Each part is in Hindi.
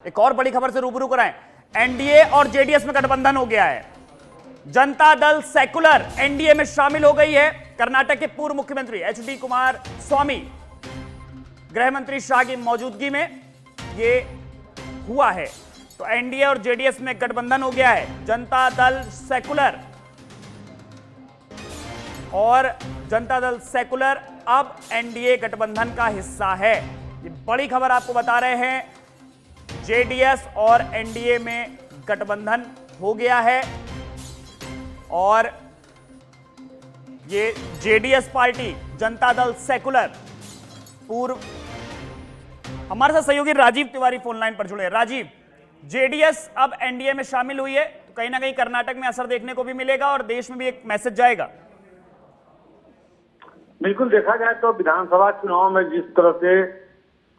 एक और बड़ी खबर से रूबरू कराएं। एनडीए और जेडीएस में गठबंधन हो गया है। जनता दल सेकुलर एनडीए में शामिल हो गई है। कर्नाटक के पूर्व मुख्यमंत्री एचडी कुमार स्वामी गृह मंत्री शाह की मौजूदगी में यह हुआ है। तो एनडीए और जेडीएस में गठबंधन हो गया है। जनता दल सेकुलर और जनता दल सेकुलर अब एनडीए गठबंधन का हिस्सा है। ये बड़ी खबर आपको बता रहे हैं। जेडीएस और एनडीए में गठबंधन हो गया है और ये JDS party Janata Dal secular पूर्व हमारे साथ सहयोगी राजीव तिवारी फोन लाइन पर जुड़े। राजीव, जेडीएस अब एनडीए में शामिल हुई है तो कहीं ना कहीं कर्नाटक में असर देखने को भी मिलेगा और देश में भी एक मैसेज जाएगा। बिल्कुल, देखा जाए तो विधानसभा चुनाव में जिस तरह से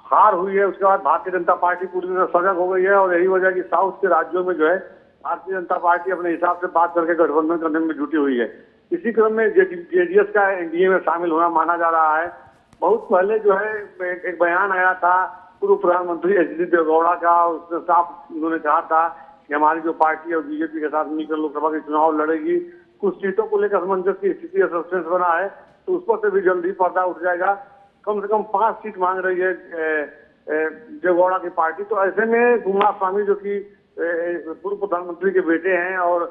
हार हुई है उसके बाद भारतीय जनता पार्टी पूरी तरह सजग हो गई है और यही वजह कि साउथ के राज्यों में जो है भारतीय जनता पार्टी अपने हिसाब से बात करके गठबंधन करने में जुटी हुई है। इसी क्रम में जेडीएस का एनडीए में शामिल होना माना जा रहा है। बहुत पहले जो है एक बयान आया था पूर्व प्रधानमंत्री एचडी देवेगौड़ा का, उसने साफ उन्होंने कहा था कि हमारी जो पार्टी है बीजेपी के साथ मिलकर लोकसभा के चुनाव लड़ेगी। कुछ सीटों को लेकर असमंजस की स्थिति सस्पेंस बना है तो उस पर से भी जल्दी पर्दा उठ जाएगा। कम से कम 5 सीट मांग रही है देवेगौड़ा की पार्टी। तो ऐसे में कुमारस्वामी जो कि पूर्व प्रधानमंत्री के बेटे हैं और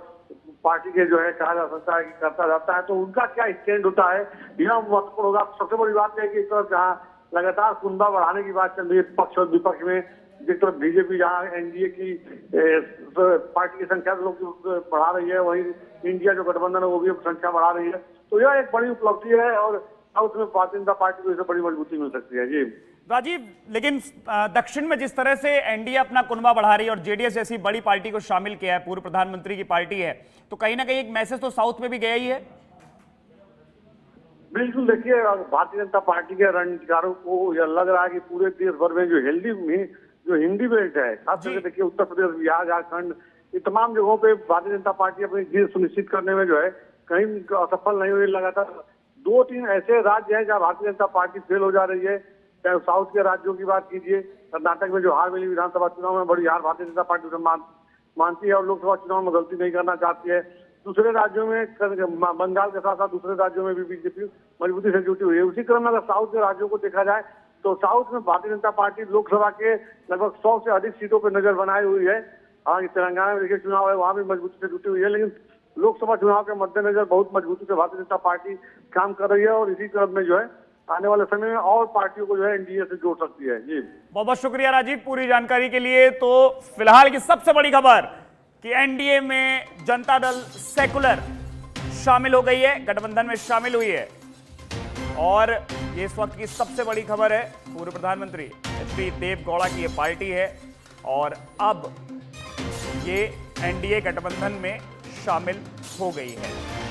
पार्टी के जो है कहा जा सकता है कि करता जाता है, तो उनका क्या स्टैंड होता है यह महत्वपूर्ण होगा। सबसे बड़ी बात है कि इस तरह जहाँ लगातार कुंबा बढ़ाने की बात चल रही है पक्ष और विपक्ष में, जिस तरह बीजेपी जहाँ एनडीए की पार्टी की संख्या लोग बढ़ा रही है, वहीं इंडिया जो गठबंधन है वो भी संख्या बढ़ा रही है। तो यह एक बड़ी उपलब्धि है और साउथ में भारतीय जनता पार्टी को इससे बड़ी मजबूती मिल सकती है। जी राजीव, लेकिन दक्षिण में जिस तरह से एनडीए अपना कुनबा बढ़ा रही है और जेडीएस जैसी बड़ी पार्टी को शामिल किया है, पूर्व प्रधानमंत्री की पार्टी है, तो कहीं ना कहीं एक मैसेज तो साउथ में भी गया ही है। बिल्कुल, देखिए भारतीय जनता पार्टी के रणनीतिकारों को यह लग रहा है कि पूरे देश भर में जो हिंदी बेल्ट है, खास करके देखिए उत्तर प्रदेश, बिहार, झारखंड, ये तमाम जगहों पे भारतीय जनता पार्टी अपनी जीत सुनिश्चित करने में जो है कहीं असफल नहीं हुई। लगातार 2-3 ऐसे राज्य हैं जहाँ भारतीय जनता पार्टी फेल हो जा रही है। चाहे साउथ के राज्यों की बात कीजिए, कर्नाटक में जो हार मिली विधानसभा चुनाव में, बड़ी हार भारतीय जनता पार्टी उसे मानती है और लोकसभा चुनाव में गलती नहीं करना चाहती है। दूसरे राज्यों में बंगाल के साथ साथ दूसरे राज्यों में भी बीजेपी मजबूती से जुटी हुई है। उसी क्रम में अगर साउथ के राज्यों को देखा जाए तो साउथ में भारतीय जनता पार्टी लोकसभा के लगभग 100 से अधिक सीटों पर नजर बनाई हुई है। हालांकि तेलंगाना में देखिए चुनाव है, वहां भी मजबूती से जुटी हुई है, लेकिन लोकसभा चुनाव के मद्देनजर बहुत मजबूती से भारतीय जनता पार्टी काम कर रही है और इसी क्रम में जो है आने वाले समय में और पार्टियों को जो है एनडीए से जोड़ सकती है। जी बहुत बहुत शुक्रिया राजीव पूरी जानकारी के लिए। तो फिलहाल की सबसे बड़ी खबर कि एनडीए में जनता दल सेकुलर शामिल हो गई है, गठबंधन में शामिल हुई है और ये इस वक्त की सबसे बड़ी खबर है। पूर्व प्रधानमंत्री एचडी देवेगौड़ा की ये पार्टी है और अब ये एनडीए गठबंधन में शामिल हो गई है।